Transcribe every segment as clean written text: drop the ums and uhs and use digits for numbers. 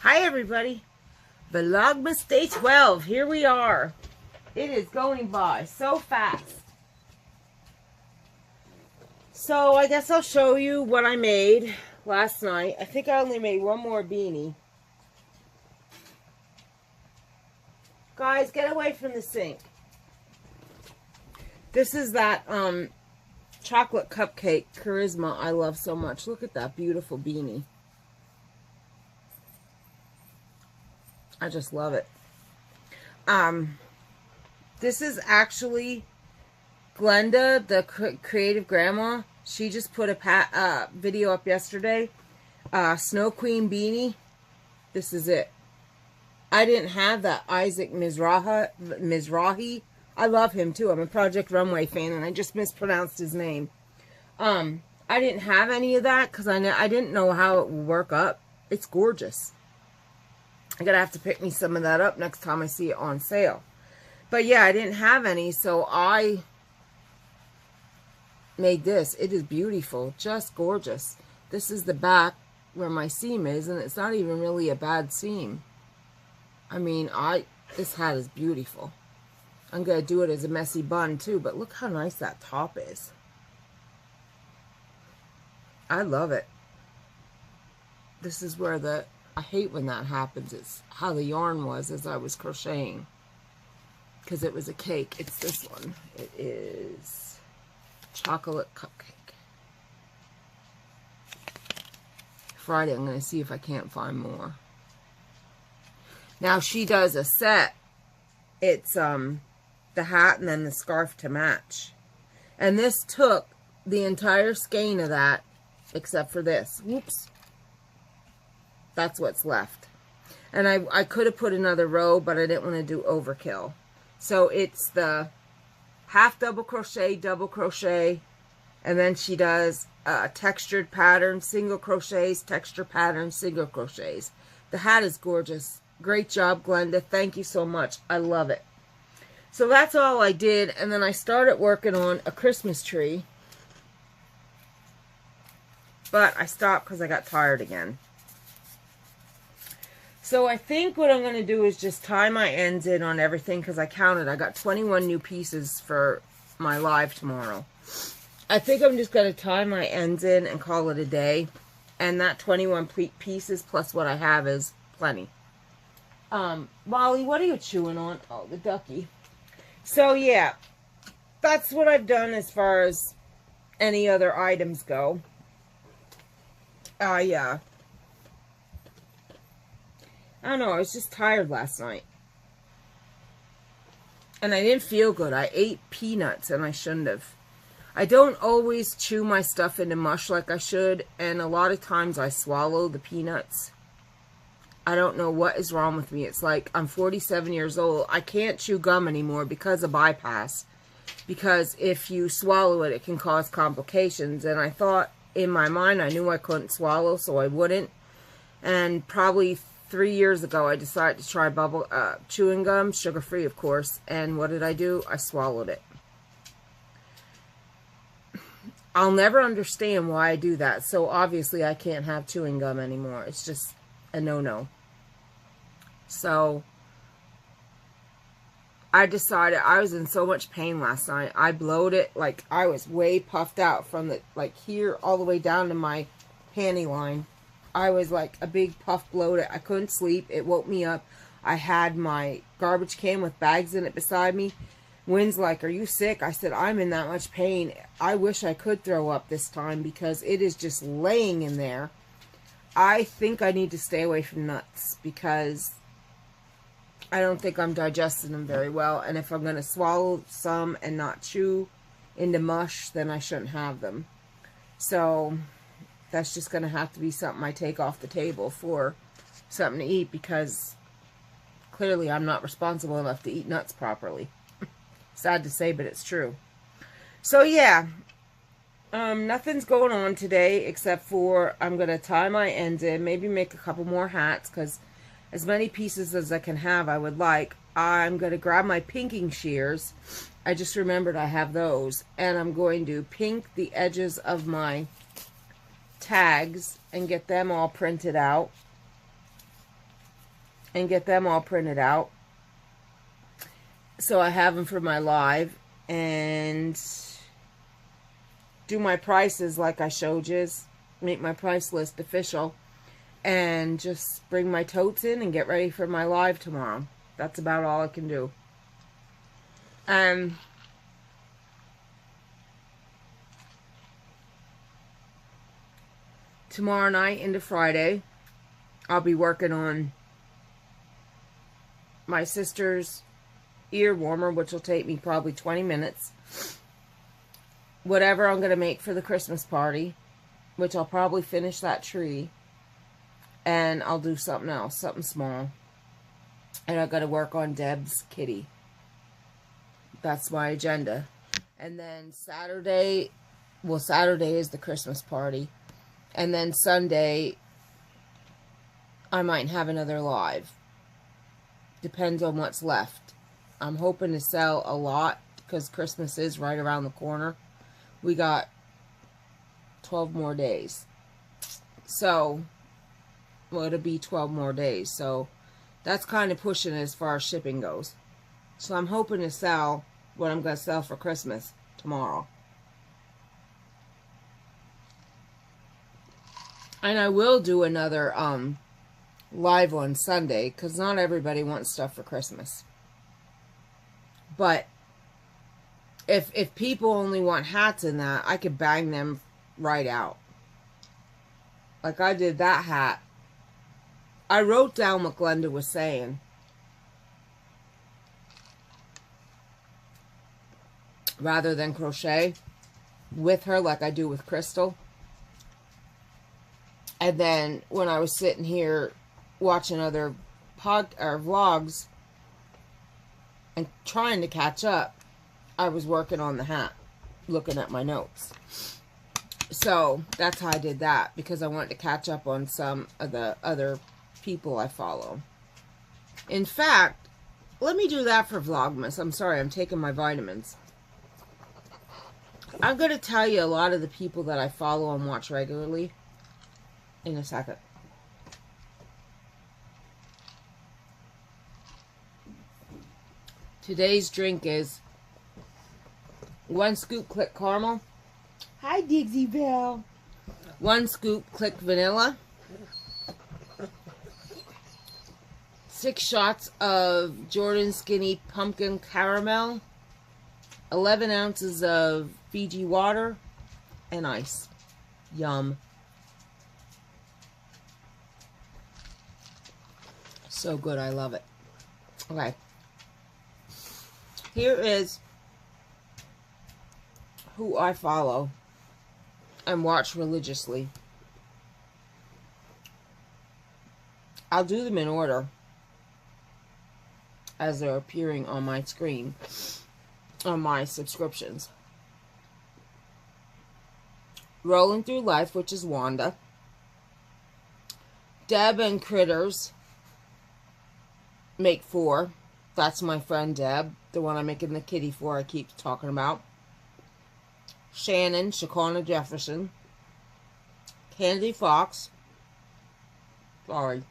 Hi everybody, Vlogmas Day 12, here we are. It is going by so fast. So I guess I'll show you what I made last night. I think I only made one more beanie. Guys, get away from the sink. This is that chocolate cupcake Charisma I love so much. Look at that beautiful beanie. I just love it. This is actually Glenda, the creative grandma. She just put a video up yesterday. Snow Queen beanie. This is it. I didn't have that Isaac Mizrahi. I love him too. I'm a Project Runway fan, and I just mispronounced his name. I didn't have any of that because I didn't know how it would work up. It's gorgeous. I'm going to have to pick me some of that up next time I see it on sale. But yeah, I didn't have any, so I made this. It is beautiful. Just gorgeous. This is the back where my seam is, and it's not even really a bad seam. I mean, this hat is beautiful. I'm going to do it as a messy bun too, but look how nice that top is. I love it. This is where I hate when that happens. It's how the yarn was as I was crocheting. Because it was a cake. It's this one. It is chocolate cupcake. Friday, I'm going to see if I can't find more. Now, she does a set. It's the hat and then the scarf to match. And this took the entire skein of that, except for this. Whoops. That's what's left. And I could have put another row, but I didn't want to do overkill. So it's the half double crochet, and then she does textured pattern, single crochets, texture pattern, single crochets. The hat is gorgeous. Great job, Glenda. Thank you so much. I love it. So that's all I did, and then I started working on a Christmas tree. But I stopped because I got tired again. So I think what I'm going to do is just tie my ends in on everything because I counted. I got 21 new pieces for my live tomorrow. I think I'm just going to tie my ends in and call it a day. And that 21 pieces plus what I have is plenty. Molly, what are you chewing on? Oh, the ducky. So yeah, that's what I've done as far as any other items go. Yeah. I don't know, I was just tired last night. And I didn't feel good. I ate peanuts and I shouldn't have. I don't always chew my stuff into mush like I should. And a lot of times I swallow the peanuts. I don't know what is wrong with me. It's like I'm 47 years old. I can't chew gum anymore because of bypass. Because if you swallow it, it can cause complications. And I thought in my mind I knew I couldn't swallow, so I wouldn't. And probably 3 years ago, I decided to try chewing gum, sugar-free, of course. And what did I do? I swallowed it. I'll never understand why I do that. So obviously, I can't have chewing gum anymore. It's just a no-no. So I decided I was in so much pain last night. I bloated, like I was way puffed out from the here all the way down to my panty line. I was like a big puff bloated. I couldn't sleep. It woke me up. I had my garbage can with bags in it beside me. Wynn's like, "Are you sick?" I said, "I'm in that much pain. I wish I could throw up this time because it is just laying in there." I think I need to stay away from nuts because I don't think I'm digesting them very well. And if I'm going to swallow some and not chew into mush, then I shouldn't have them. So that's just going to have to be something I take off the table for something to eat because clearly I'm not responsible enough to eat nuts properly. Sad to say, but it's true. So yeah, nothing's going on today except for I'm going to tie my ends in, maybe make a couple more hats because as many pieces as I can have I would like. I'm going to grab my pinking shears. I just remembered I have those. And I'm going to pink the edges of my tags and get them all printed out. and get them all printed out. So I have them for my live, and do my prices like I showed you, make my price list official, and just bring my totes in and get ready for my live tomorrow. That's about all I can do. Tomorrow night into Friday, I'll be working on my sister's ear warmer, which will take me probably 20 minutes. Whatever I'm going to make for the Christmas party, which I'll probably finish that tree. And I'll do something else, something small. And I've got to work on Deb's kitty. That's my agenda. And then Saturday, well, Saturday is the Christmas party. And then Sunday, I might have another live. Depends on what's left. I'm hoping to sell a lot because Christmas is right around the corner. We got 12 more days. So, well, it'll be 12 more days. So, that's kind of pushing it as far as shipping goes. So, I'm hoping to sell what I'm going to sell for Christmas tomorrow. And I will do another live on Sunday, because not everybody wants stuff for Christmas. But if people only want hats in that, I could bang them right out. Like I did that hat. I wrote down what Glenda was saying. Rather than crochet with her like I do with Crystal. And then when I was sitting here watching other vlogs and trying to catch up, I was working on the hat, looking at my notes. So that's how I did that, because I wanted to catch up on some of the other people I follow. In fact, let me do that for Vlogmas. I'm sorry, I'm taking my vitamins. I'm going to tell you a lot of the people that I follow and watch regularly in a second. Today's drink is 1 scoop Click Caramel. Hi, Digsyville. 1 scoop Click Vanilla. 6 shots of Jordan Skinny Pumpkin Caramel. 11 ounces of Fiji water and ice. Yum. So good, I love it. Okay. Here is who I follow and watch religiously. I'll do them in order as they're appearing on my screen, on my subscriptions. Rolling Through Life, which is Wanda. Deb and Critters make 4. That's my friend Deb, the one I'm making the kitty for I keep talking about. Shannon, Shaquana Jefferson. Candy Fox. Sorry.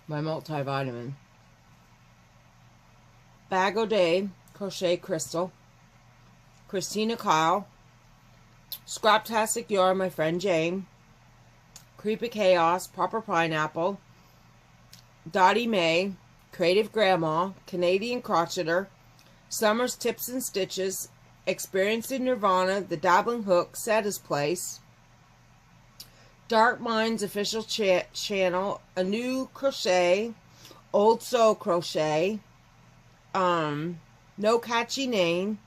My multivitamin. Bag O'Day, Crochet Crystal. Christina Kyle. Scraptastic Yarn, my friend Jane. Creepy Chaos, Proper Pineapple. Dottie Mae, Creative Grandma, Canadian Crocheter. Summer's Tips and Stitches. Experiencing Nirvana, The Dabbling Hook, Setta's Place. Dark Minds official channel, A New Crochet, Old Soul Crochet, No Catchy Name,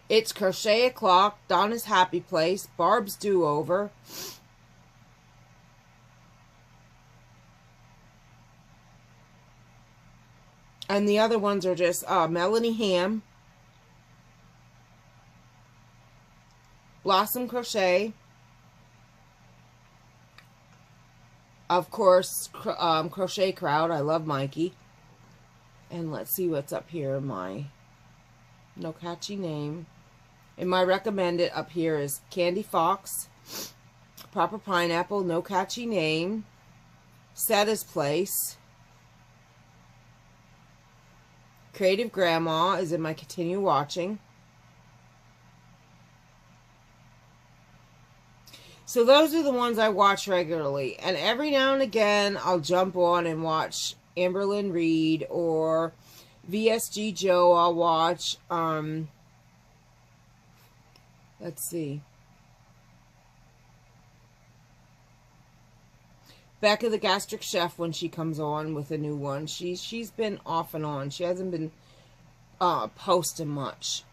It's Crochet O'Clock, Donna's Happy Place, Barb's Do-Over, and the other ones are just Melanie Ham, Blossom Crochet. Of course, Crochet Crowd. I love Mikey. And let's see what's up here. My no catchy name. And my recommended up here is Candy Fox, Proper Pineapple, no catchy name, Setta's Place, Creative Grandma is in my continue watching. So those are the ones I watch regularly. And every now and again, I'll jump on and watch Amberlynn Reed or VSG Joe. I'll watch, let's see, Becca the Gastric Chef when she comes on with a new one. She's been off and on. She hasn't been posting much.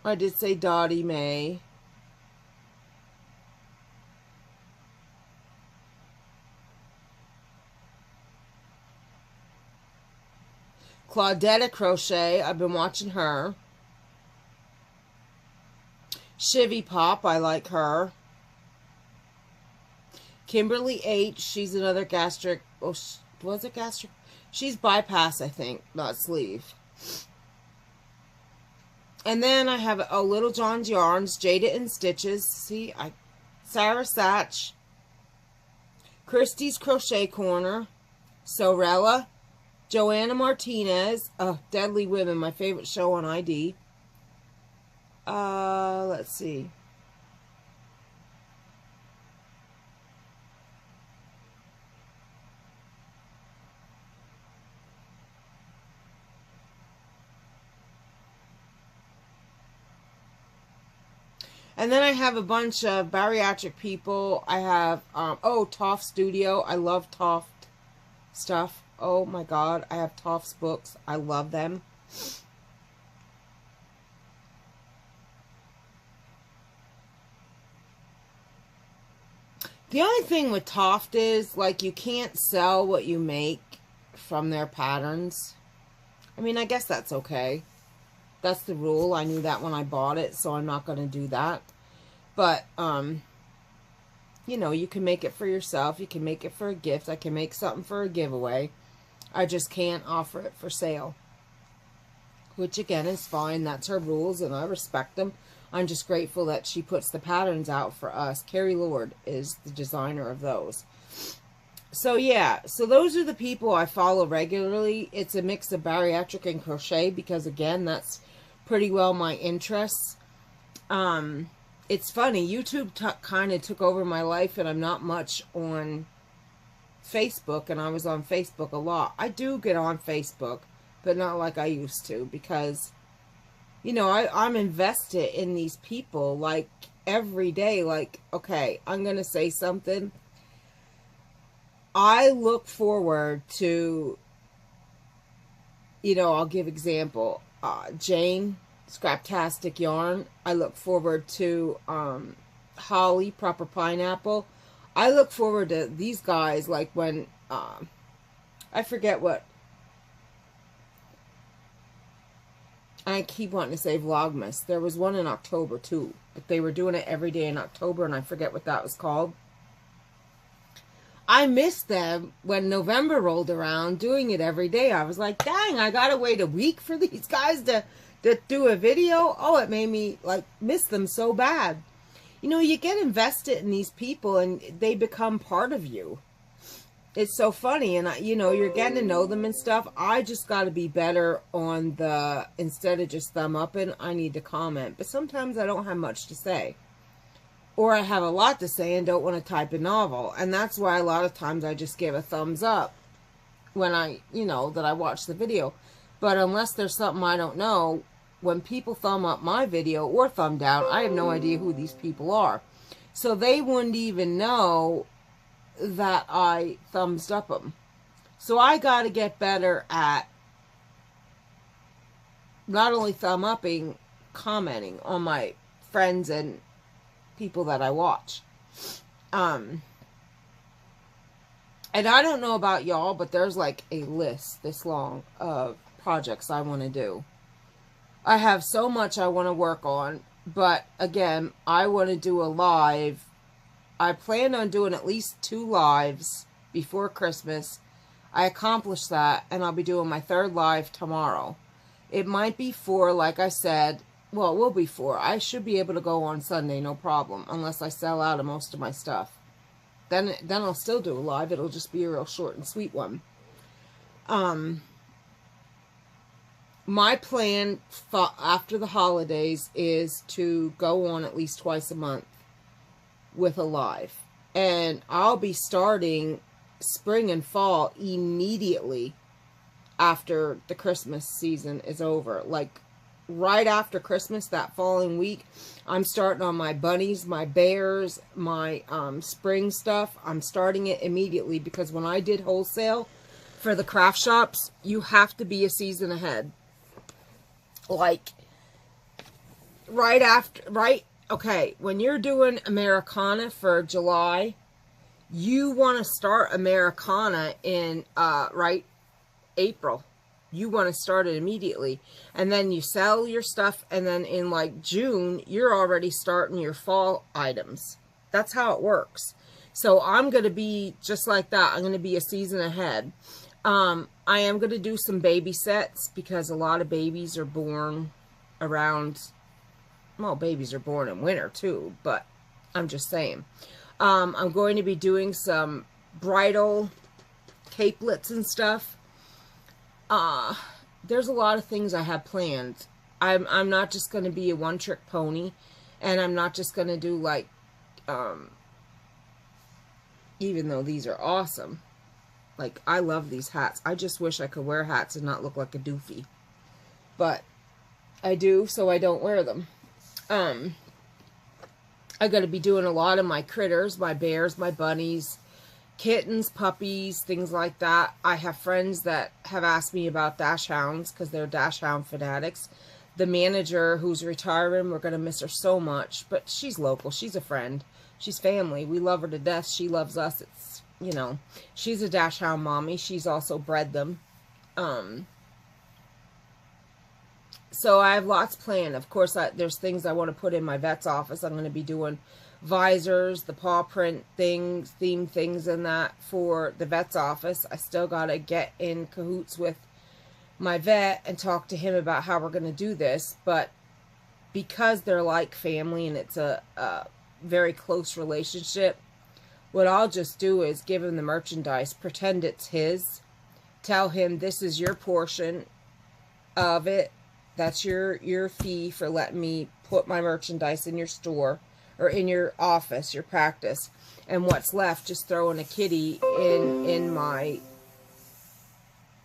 I did say Dottie Mae. Claudetta Crochet, I've been watching her. Shivy Pop, I like her. Kimberly H, she's another gastric, oh, was it gastric? She's bypass, I think, not sleeve. And then I have, oh, Little John's Yarns, Jada and Stitches, see, Sarah Satch, Christie's Crochet Corner, Sorella, Joanna Martinez, Deadly Women, my favorite show on ID. Let's see. And then I have a bunch of bariatric people. I have, Toft Studio. I love Toft stuff. Oh my God, I have Toft's books. I love them. The only thing with Toft is, like, you can't sell what you make from their patterns. I mean, I guess that's okay. That's the rule. I knew that when I bought it, so I'm not going to do that. But, you know, you can make it for yourself. You can make it for a gift. I can make something for a giveaway. I just can't offer it for sale. Which, again, is fine. That's her rules, and I respect them. I'm just grateful that she puts the patterns out for us. Carrie Lord is the designer of those. So, yeah. So, those are the people I follow regularly. It's a mix of bariatric and crochet because, again, that's pretty well my interests. It's funny. YouTube kind of took over my life, and I'm not much on Facebook, and I was on Facebook a lot. I do get on Facebook, but not like I used to because, you know, I'm invested in these people, like, every day. Like, okay, I'm going to say something. I look forward to, you know, I'll give example. Jane, Scraptastic Yarn. I look forward to Holly, Proper Pineapple. I look forward to these guys, like when, I forget what, I keep wanting to say Vlogmas. There was one in October too, but they were doing it every day in October, and I forget what that was called. I missed them when November rolled around, doing it every day. I was like, dang, I gotta wait a week for these guys to do a video. Oh, it made me, like, miss them so bad. You know, you get invested in these people, and they become part of you. It's so funny, and, you know, you're getting to know them and stuff. I just got to be better on the, instead of just thumb upping, I need to comment. But sometimes I don't have much to say. Or I have a lot to say and don't want to type a novel. And that's why a lot of times I just give a thumbs up when I, you know, that I watch the video. But unless there's something I don't know, when people thumb up my video or thumb down, I have no idea who these people are. So they wouldn't even know that I thumbs up them. So I got to get better at not only thumb upping, commenting on my friends and people that I watch. And I don't know about y'all, but there's like a list this long of projects I want to do. I have so much I want to work on. But again, I want to do a live. I plan on doing at least 2 lives before Christmas. I accomplished that, and I'll be doing my 3rd live tomorrow. It might be 4, like I said. Well, it will be 4. I should be able to go on Sunday, no problem, unless I sell out of most of my stuff. Then I'll still do a live. It'll just be a real short and sweet one. My plan after the holidays is to go on at least twice a month with a live. And I'll be starting spring and fall immediately after the Christmas season is over. Like, right after Christmas, that following week, I'm starting on my bunnies, my bears, my spring stuff. I'm starting it immediately, because when I did wholesale for the craft shops, you have to be a season ahead. Like, okay, when you're doing Americana for July, you want to start Americana in, April. You want to start it immediately. And then you sell your stuff, and then in, like, June, you're already starting your fall items. That's how it works. So I'm going to be just like that. I'm going to be a season ahead. I am going to do some baby sets, because a lot of babies are born around, well, babies are born in winter too, but I'm just saying. I'm going to be doing some bridal capelets and stuff. There's a lot of things I have planned. I'm not just going to be a one-trick pony, and I'm not just going to do, like, even though these are awesome. Like, I love these hats. I just wish I could wear hats and not look like a doofy. But I do, so I don't wear them. I'm going to be doing a lot of my critters, my bears, my bunnies, kittens, puppies, things like that. I have friends that have asked me about dash hounds, because they're dash hound fanatics. The manager who's retiring, we're going to miss her so much. But she's local. She's a friend. She's family. We love her to death. She loves us. It's, you know, she's a dash hound mommy. She's also bred them. So I have lots planned. Of course, there's things I want to put in my vet's office. I'm going to be doing visors, the paw print things, theme things and that for the vet's office. I still got to get in cahoots with my vet and talk to him about how we're going to do this. But because they're like family and it's a very close relationship, what I'll just do is give him the merchandise, pretend it's his, tell him this is your portion of it. That's your fee for letting me put my merchandise in your store or in your office, your practice. And what's left, just throw in a kitty in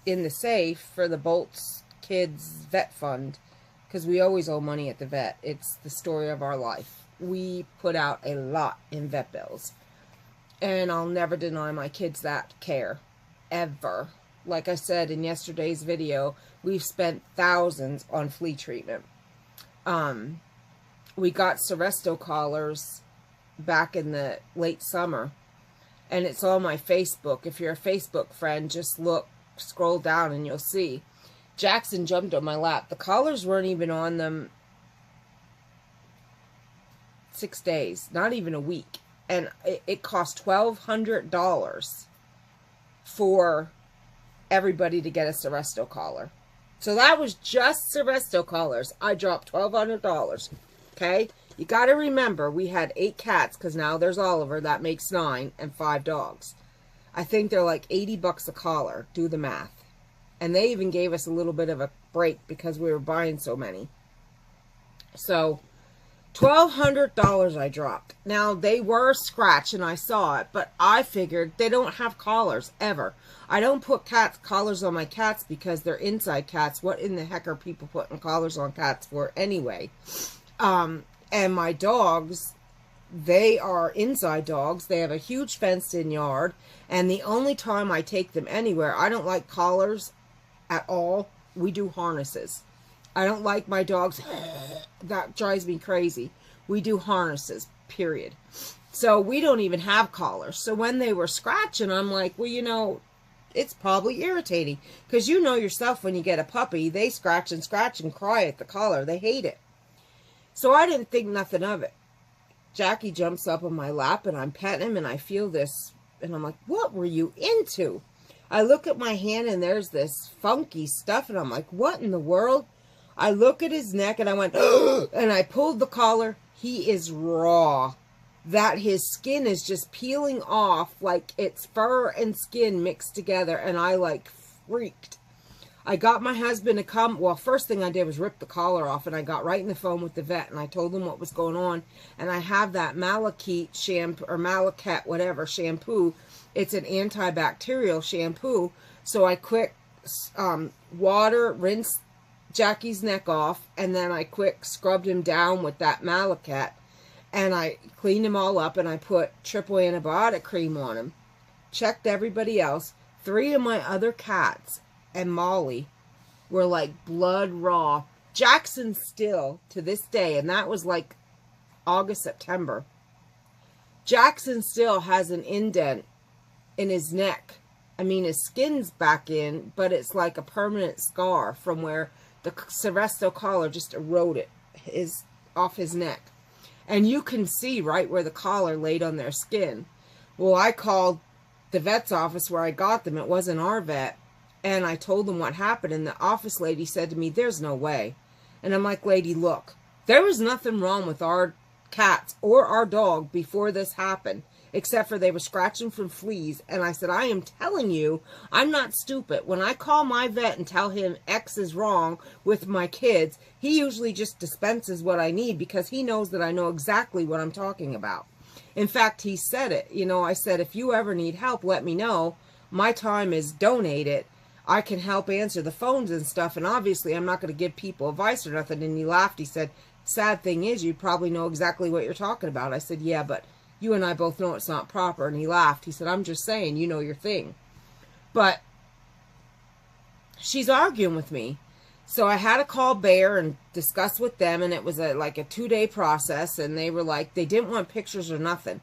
the safe for the Boltz Kids Vet Fund. Because we always owe money at the vet. It's the story of our life. We put out a lot in vet bills. And I'll never deny my kids that care. Ever. Like I said in yesterday's video, we've spent thousands on flea treatment. We got Seresto collars back in the late summer. And it's on my Facebook. If you're a Facebook friend, just look, scroll down and you'll see. Jackson jumped on my lap. The collars weren't even on them 6 days. Not even a week. And it cost $1,200 for everybody to get a Seresto collar. So that was just Seresto collars. I dropped $1,200. Okay? You got to remember, we had 8 cats, because now there's Oliver. That makes 9, and 5 dogs. I think they're like $80 a collar. Do the math. And they even gave us a little bit of a break because we were buying so many. So $1,200 I dropped. Now, they were scratched and I saw it, but I figured they don't have collars ever. I don't put collars on my cats because they're inside cats. What in the heck are people putting collars on cats for anyway? And my dogs, they are inside dogs. They have a huge fenced-in yard, and the only time I take them anywhere, I don't like collars at all. We do harnesses. I don't like my dogs. That drives me crazy. We do harnesses, period. So we don't even have collars. So when they were scratching, I'm like, well, you know, it's probably irritating. Because you know yourself, when you get a puppy, they scratch and cry at the collar. They hate it. So I didn't think nothing of it. Jackie jumps up on my lap and I'm petting him and I feel this and I'm like, what were you into? I look at my hand and there's this funky stuff and I'm like, what in the world? I look at his neck and I went, and I pulled the collar. He is raw. That his skin is just peeling off like it's fur and skin mixed together, and I like freaked. I got my husband to come. Well, first thing I did was rip the collar off, and I got right in the phone with the vet, and I told him what was going on. And I have that Malachite shampoo, or Malacat, whatever, shampoo. It's an antibacterial shampoo. So I quick water, rinse Jackie's neck off, and then I quick scrubbed him down with that Malacat, and I cleaned him all up, and I put triple antibiotic cream on him. Checked everybody else. 3 of my other cats and Molly were like blood raw. Jackson still, to this day, and that was like August, September, Jackson still has an indent in his neck. I mean, his skin's back in, but it's like a permanent scar from where the Seresto collar just eroded off his neck. And you can see right where the collar laid on their skin. Well, I called the vet's office where I got them. It wasn't our vet. And I told them what happened. And the office lady said to me, there's no way. And I'm like, lady, look, there was nothing wrong with our cats or our dog before this happened, except for they were scratching from fleas. And I said, I am telling you, I'm not stupid. When I call my vet and tell him X is wrong with my kids, he usually just dispenses what I need because he knows that I know exactly what I'm talking about. In fact, he said it. You know, I said, if you ever need help, let me know. My time is donated. I can help answer the phones and stuff. And obviously, I'm not going to give people advice or nothing. And he laughed. He said, sad thing is, you probably know exactly what you're talking about. I said, yeah, but you and I both know it's not proper. And he laughed. He said, I'm just saying, you know your thing. But she's arguing with me. So I had to call Bear and discuss with them. And it was like a 2-day process. And they were like, they didn't want pictures or nothing.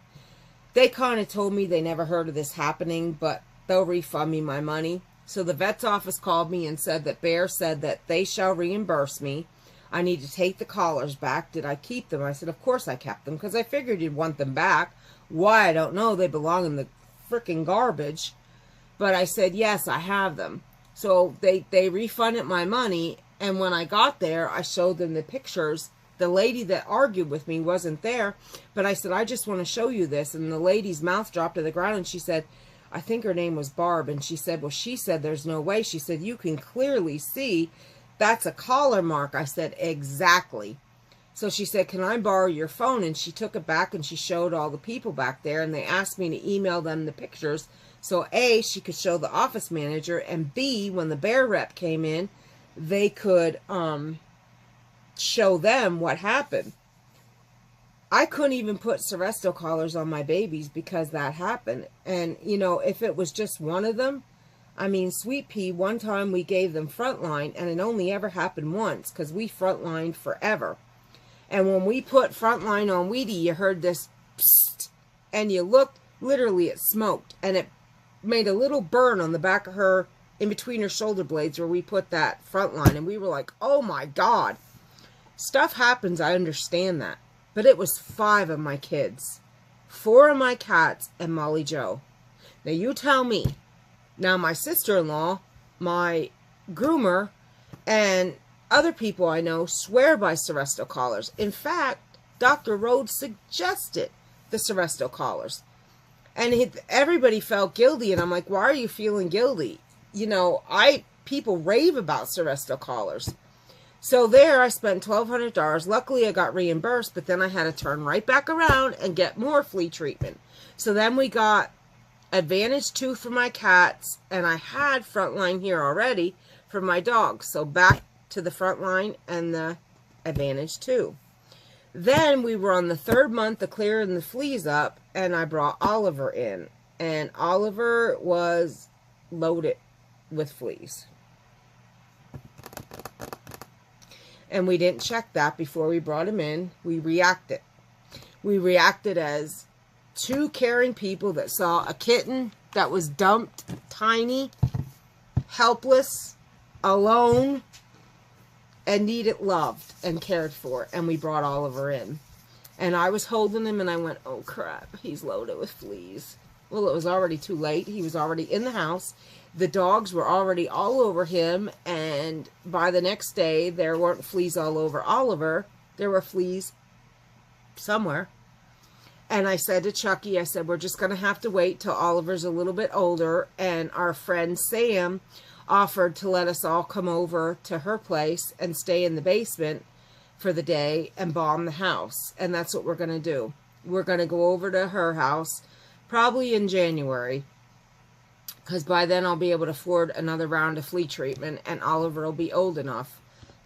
They kind of told me they never heard of this happening, but they'll refund me my money. So the vet's office called me and said that Bear said that they shall reimburse me. I need to take the collars back. Did I keep them? I said, of course I kept them because I figured you'd want them back. Why, I don't know. They belong in the freaking garbage. But I said, yes, I have them. So they refunded my money. And when I got there, I showed them the pictures. The lady that argued with me wasn't there. But I said, I just want to show you this. And the lady's mouth dropped to the ground. And she said, I think her name was Barb. And she said, well, she said, there's no way. She said, you can clearly see that's a collar mark. I said, exactly. So she said, can I borrow your phone? And she took it back and she showed all the people back there. And they asked me to email them the pictures. So A, she could show the office manager. And B, when the Bear rep came in, they could show them what happened. I couldn't even put Seresto collars on my babies because that happened. And, you know, if it was just one of them, I mean, Sweet Pea, one time we gave them Frontline, and it only ever happened once because we Frontlined forever. And when we put Frontline on Wheatie, you heard this psst, and you looked, literally it smoked, and it made a little burn on the back of her, in between her shoulder blades where we put that Frontline, and we were like, oh my God. Stuff happens, I understand that. But it was 5 of my kids, 4 of my cats, and Molly Joe. Now you tell me. Now, my sister-in-law, my groomer, and other people I know swear by Seresto collars. In fact, Dr. Rhodes suggested the Seresto collars. And everybody felt guilty, and I'm like, why are you feeling guilty? You know, people rave about Seresto collars. So there, I spent $1,200. Luckily, I got reimbursed, but then I had to turn right back around and get more flea treatment. So then we got Advantage 2 for my cats, and I had Frontline here already for my dogs. So back to the Frontline and the Advantage 2. Then we were on the 3rd month of clearing the fleas up, and I brought Oliver in. And Oliver was loaded with fleas. And we didn't check that before we brought him in. We reacted. We reacted as 2 caring people that saw a kitten that was dumped, tiny, helpless, alone, and needed loved and cared for, and we brought Oliver in. And I was holding him, and I went, oh crap, he's loaded with fleas. Well, it was already too late. He was already in the house. The dogs were already all over him, and by the next day, there weren't fleas all over Oliver. There were fleas somewhere. And I said to Chucky, I said, we're just going to have to wait till Oliver's a little bit older. And our friend Sam offered to let us all come over to her place and stay in the basement for the day and bomb the house. And that's what we're going to do. We're going to go over to her house probably in January, because by then I'll be able to afford another round of flea treatment, and Oliver will be old enough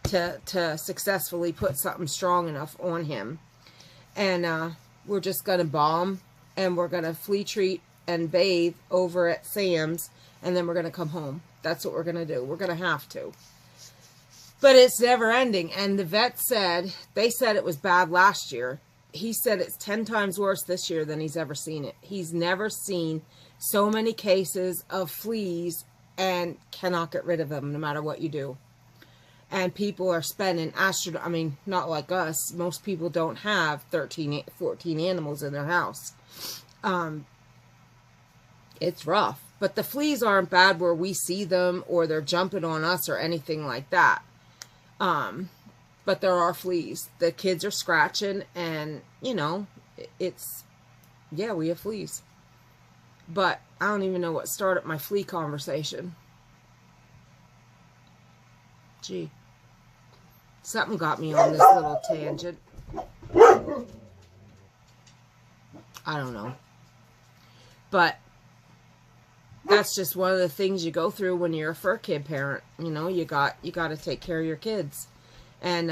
to successfully put something strong enough on him. And we're just going to bomb, and we're going to flea treat and bathe over at Sam's, and then we're going to come home. That's what we're going to do. We're going to have to. But it's never ending. And the vet said, they said it was bad last year. He said it's 10 times worse this year than he's ever seen it. He's never seen so many cases of fleas and cannot get rid of them no matter what you do. And people are spending I mean, not like us. Most people don't have 13, 14 animals in their house. It's rough. But the fleas aren't bad where we see them or they're jumping on us or anything like that. But there are fleas. The kids are scratching, and, you know, it's, yeah, we have fleas. But I don't even know what started my flea conversation. Gee. Something got me on this little tangent. I don't know. But that's just one of the things you go through when you're a fur kid parent. You know, you got to take care of your kids. And,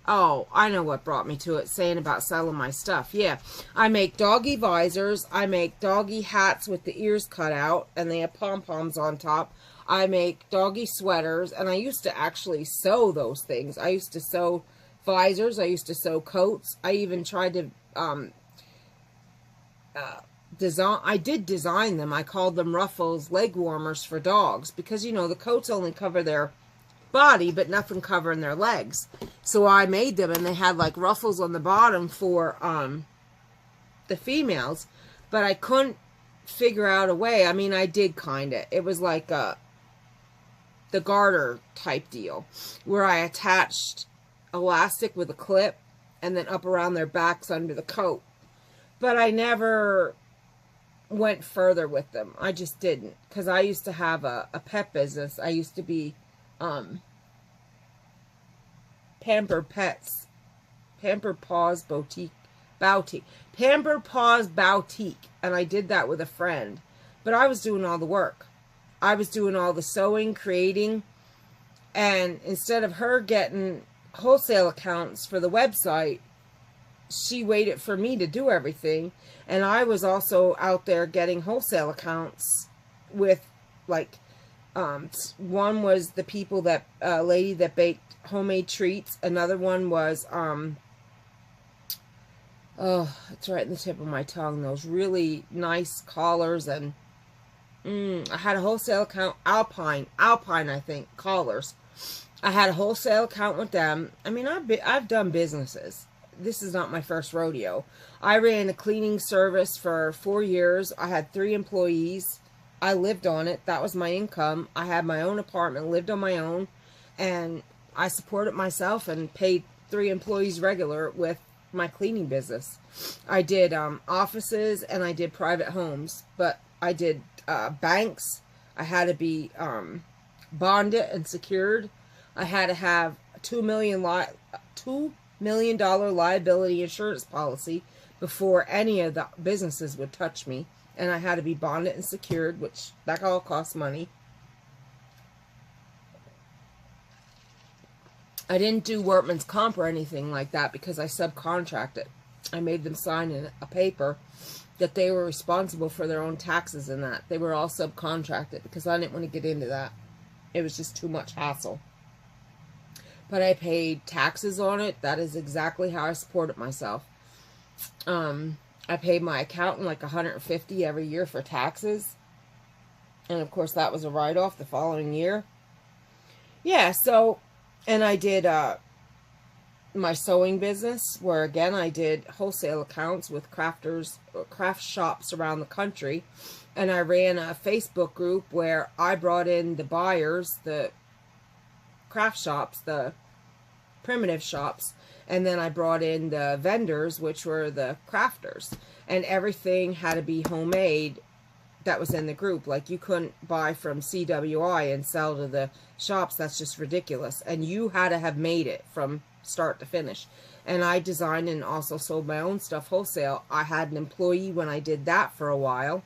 oh, I know what brought me to it, saying about selling my stuff. Yeah, I make doggy visors. I make doggy hats with the ears cut out, and they have pom-poms on top. I make doggy sweaters, and I used to actually sew those things. I used to sew visors. I used to sew coats. I even tried to I did design them. I called them Ruffles leg warmers for dogs, because, you know, the coats only cover their body, but nothing covering their legs. So I made them, and they had like ruffles on the bottom for the females, but I couldn't figure out a way. I mean, I did kind of. It was like the garter type deal, where I attached elastic with a clip and then up around their backs under the coat. But I never went further with them. I just didn't, because I used to have a pet business. I used to be Pampered Pets, Pampered Paws Boutique, Pampered Paws Boutique, and I did that with a friend. But I was doing all the work. I was doing all the sewing, creating, and instead of her getting wholesale accounts for the website, she waited for me to do everything. And I was also out there getting wholesale accounts with, like, one was the people that, lady that baked homemade treats. Another one was, oh, it's right in the tip of my tongue, those really nice collars. And I had a wholesale account, Alpine, I think, collars. I had a wholesale account with them. I mean, I've done businesses. This is not my first rodeo. I ran a cleaning service for 4 years. I had 3 employees. I lived on it. That was my income. I had my own apartment, lived on my own, and I supported myself and paid 3 employees regular with my cleaning business. I did offices, and I did private homes, but I did banks. I had to be bonded and secured. I had to have $2 million liability insurance policy before any of the businesses would touch me. And I had to be bonded and secured, which that all costs money. I didn't do workman's comp or anything like that because I subcontracted. I made them sign in a paper that they were responsible for their own taxes and that. They were all subcontracted because I didn't want to get into that. It was just too much hassle. But I paid taxes on it. That is exactly how I supported myself. I paid my accountant like $150 every year for taxes. And of course that was a write-off the following year. Yeah, so And I did my sewing business, where again I did wholesale accounts with craft shops around the country, and I ran a Facebook group where I brought in the buyers, the craft shops, the primitive shops, and then I brought in the vendors, which were the crafters, and everything had to be homemade that was in the group. Like, you couldn't buy from CWI and sell to the shops. That's just ridiculous. And you had to have made it from start to finish. And I designed and also sold my own stuff wholesale. I had an employee when I did that for a while.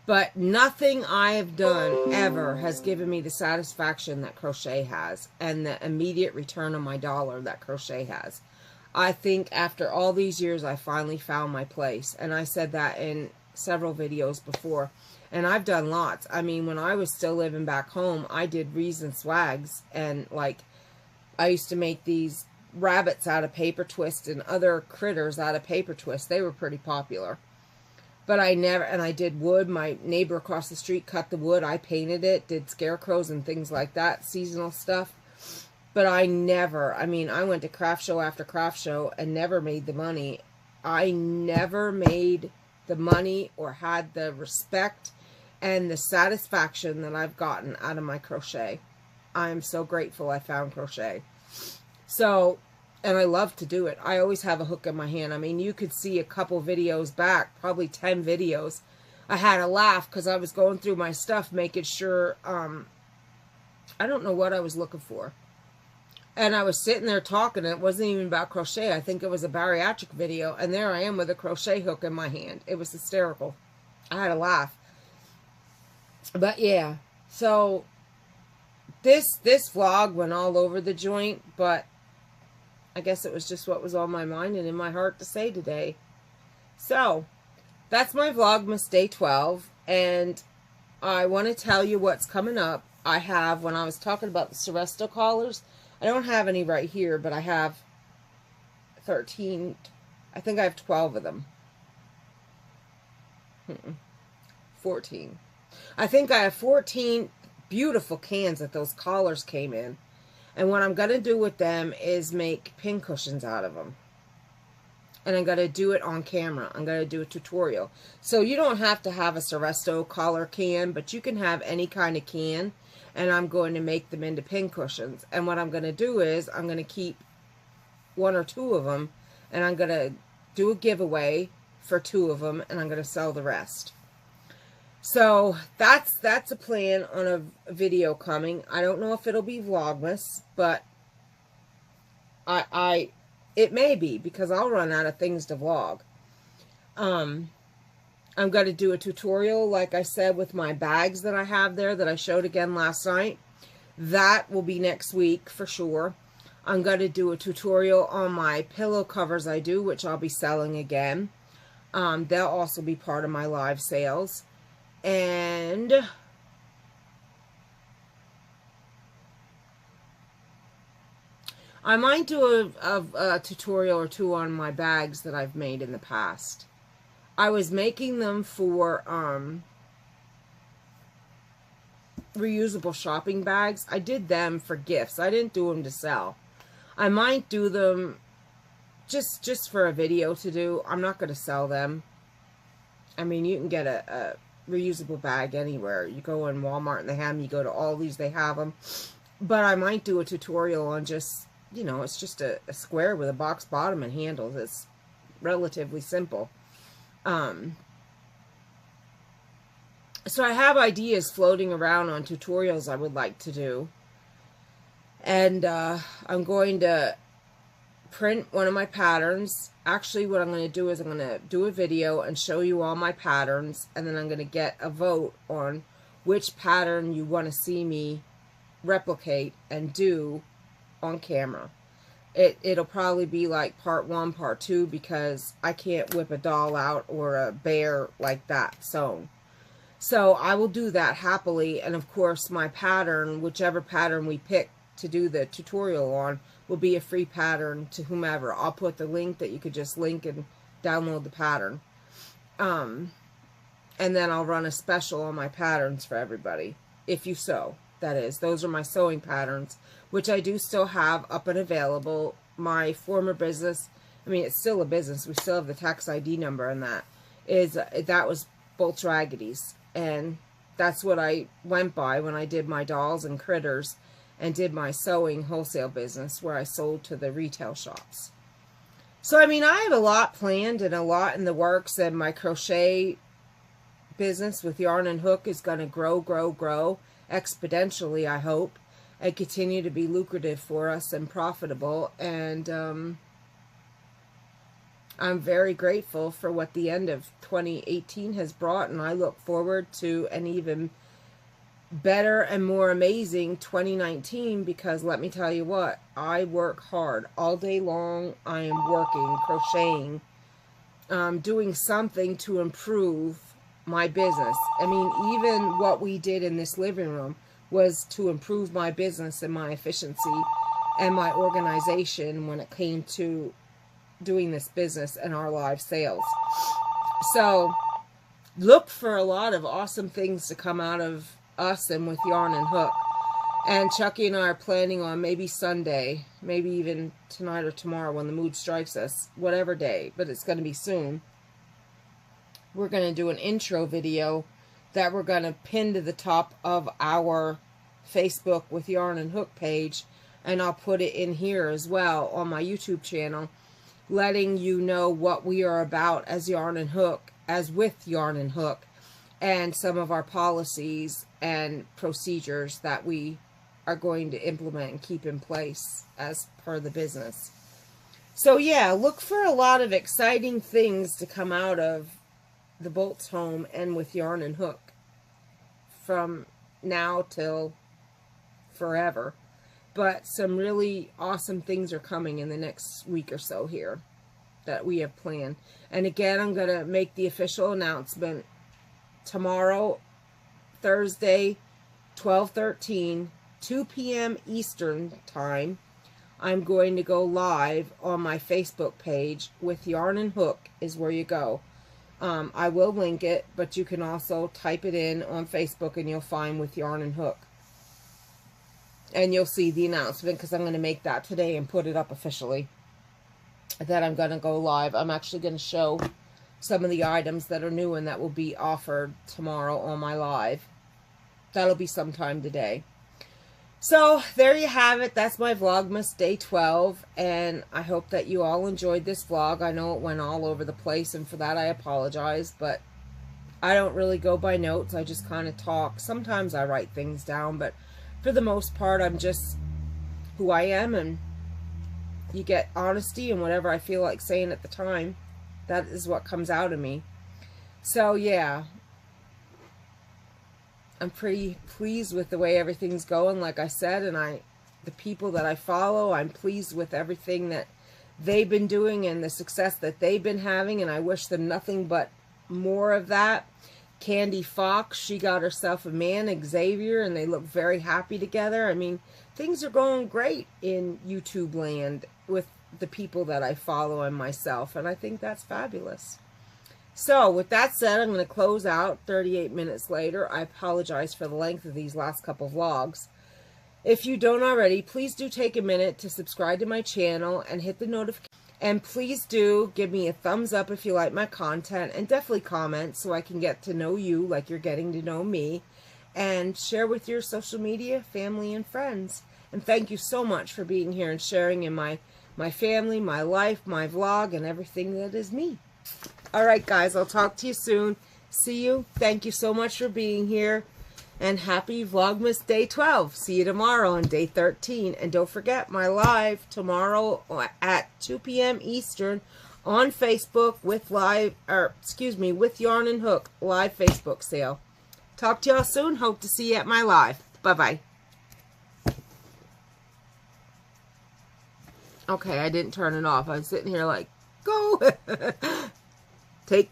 But nothing I have done ever has given me the satisfaction that crochet has, and the immediate return on my dollar that crochet has. I think after all these years, I finally found my place. And I said that in several videos before. And I've done lots. I mean, when I was still living back home, I did wreaths and swags. And, like, I used to make these rabbits out of paper twist and other critters out of paper twist. They were pretty popular. But I never, and I did wood. My neighbor across the street cut the wood. I painted it, did scarecrows and things like that, seasonal stuff. But I never, I mean, I went to craft show after craft show and never made the money. I never made the money or had the respect and the satisfaction that I've gotten out of my crochet. I am so grateful I found crochet. So, and I love to do it. I always have a hook in my hand. I mean, you could see a couple videos back, probably 10 videos. I had a laugh because I was going through my stuff, making sure, I don't know what I was looking for. And I was sitting there talking, and it wasn't even about crochet. I think it was a bariatric video, and there I am with a crochet hook in my hand. It was hysterical. I had a laugh. But yeah, so this vlog went all over the joint, but I guess it was just what was on my mind and in my heart to say today. So, that's my Vlogmas Day 12, and I want to tell you what's coming up. I have, when I was talking about the Seresto collars, I don't have any right here, but I have 13, I think I have 12 of them. 14. I think I have 14 beautiful cans that those collars came in. And what I'm going to do with them is make pin cushions out of them. And I'm going to do it on camera. I'm going to do a tutorial. So you don't have to have a Seresto collar can, but you can have any kind of can. And I'm going to make them into pin cushions. And what I'm going to do is I'm going to keep 1 or 2 of them. And I'm going to do a giveaway for 2 of them. And I'm going to sell the rest. So that's a plan on a video coming. I don't know if it'll be Vlogmas, but it may be, because I'll run out of things to vlog. I'm going to do a tutorial, like I said, with my bags that I have there that I showed again last night. That will be next week for sure. I'm going to do a tutorial on my pillow covers I do, which I'll be selling again. They'll also be part of my live sales. And I might do a tutorial or 2 on my bags that I've made in the past. I was making them for reusable shopping bags. I did them for gifts. I didn't do them to sell. I might do them just for a video to do. I'm not going to sell them. I mean, you can get a reusable bag anywhere. You go in Walmart and they have them. You go to Aldi's, they have them. But I might do a tutorial on just, you know, it's just a square with a box bottom and handles. It's relatively simple. So I have ideas floating around on tutorials I would like to do. And I'm going to print one of my patterns. Actually, what I'm going to do is I'm going to do a video and show you all my patterns. And then I'm going to get a vote on which pattern you want to see me replicate and do on camera. It'll probably be like part 1, part 2, because I can't whip a doll out or a bear like that sewn. So I will do that happily. And of course, my pattern, whichever pattern we pick to do the tutorial on, will be a free pattern to whomever. I'll put the link that you could just link and download the pattern. And then I'll run a special on my patterns for everybody, if you sew. that is. Those are my sewing patterns, which I do still have up and available. My former business, I mean, it's still a business. We still have the tax ID number, and that was Boltz Raggedy's. And that's what I went by when I did my dolls and critters and did my sewing wholesale business where I sold to the retail shops. So, I mean, I have a lot planned and a lot in the works, and my crochet business with Yarn and Hook is going to grow exponentially, I hope, and continue to be lucrative for us and profitable. And I'm very grateful for what the end of 2018 has brought, and I look forward to an even better and more amazing 2019, because let me tell you what, I work hard all day long. I am working, crocheting, doing something to improve my business. I mean, even what we did in this living room was to improve my business and my efficiency and my organization when it came to doing this business and our live sales. So look for a lot of awesome things to come out of us and with Yarn and Hook. And Chucky and I are planning on maybe Sunday, maybe even tonight or tomorrow when the mood strikes us, whatever day, but it's going to be soon. We're going to do an intro video that we're going to pin to the top of our Facebook with Yarn and Hook page, and I'll put it in here as well on my YouTube channel, letting you know what we are about as Yarn and Hook, as with Yarn and Hook, and some of our policies and procedures that we are going to implement and keep in place as per the business. So yeah, look for a lot of exciting things to come out of the Boltz home and with Yarn and Hook from now till forever. But some really awesome things are coming in the next week or so here that we have planned. And again, I'm going to make the official announcement tomorrow, Thursday, 12/13, 2 p.m. Eastern time. I'm going to go live on my Facebook page with Yarn and Hook is where you go. I will link it, but you can also type it in on Facebook and you'll find with Yarn and Hook. And you'll see the announcement, because I'm going to make that today and put it up officially, that I'm going to go live. I'm actually going to show some of the items that are new and that will be offered tomorrow on my live. That'll be sometime today. So there you have it. That's my Vlogmas day 12, and I hope that you all enjoyed this vlog. I know it went all over the place, and for that I apologize, but I don't really go by notes. I just kind of talk. Sometimes I write things down, but for the most part I'm just who I am, and you get honesty and whatever I feel like saying at the time. That is what comes out of me. So yeah, I'm pretty pleased with the way everything's going, like I said, and the people that I follow, I'm pleased with everything that they've been doing and the success that they've been having, and I wish them nothing but more of that. Candy Fox, she got herself a man, Xavier, and they look very happy together. I mean, things are going great in YouTube land with the people that I follow and myself, and I think that's fabulous. So, with that said, I'm going to close out 38 minutes later. I apologize for the length of these last couple vlogs. If you don't already, please do take a minute to subscribe to my channel and hit the notification. And please do give me a thumbs up if you like my content, and definitely comment so I can get to know you like you're getting to know me. And share with your social media, family, and friends. And thank you so much for being here and sharing in my family, my life, my vlog, and everything that is me. Alright guys, I'll talk to you soon. See you. Thank you so much for being here. And happy Vlogmas Day 12. See you tomorrow on Day 13. And don't forget my live tomorrow at 2 p.m. Eastern on Facebook with with Yarn and Hook live Facebook sale. Talk to y'all soon. Hope to see you at my live. Bye-bye. Okay, I didn't turn it off. I was sitting here like, go. Take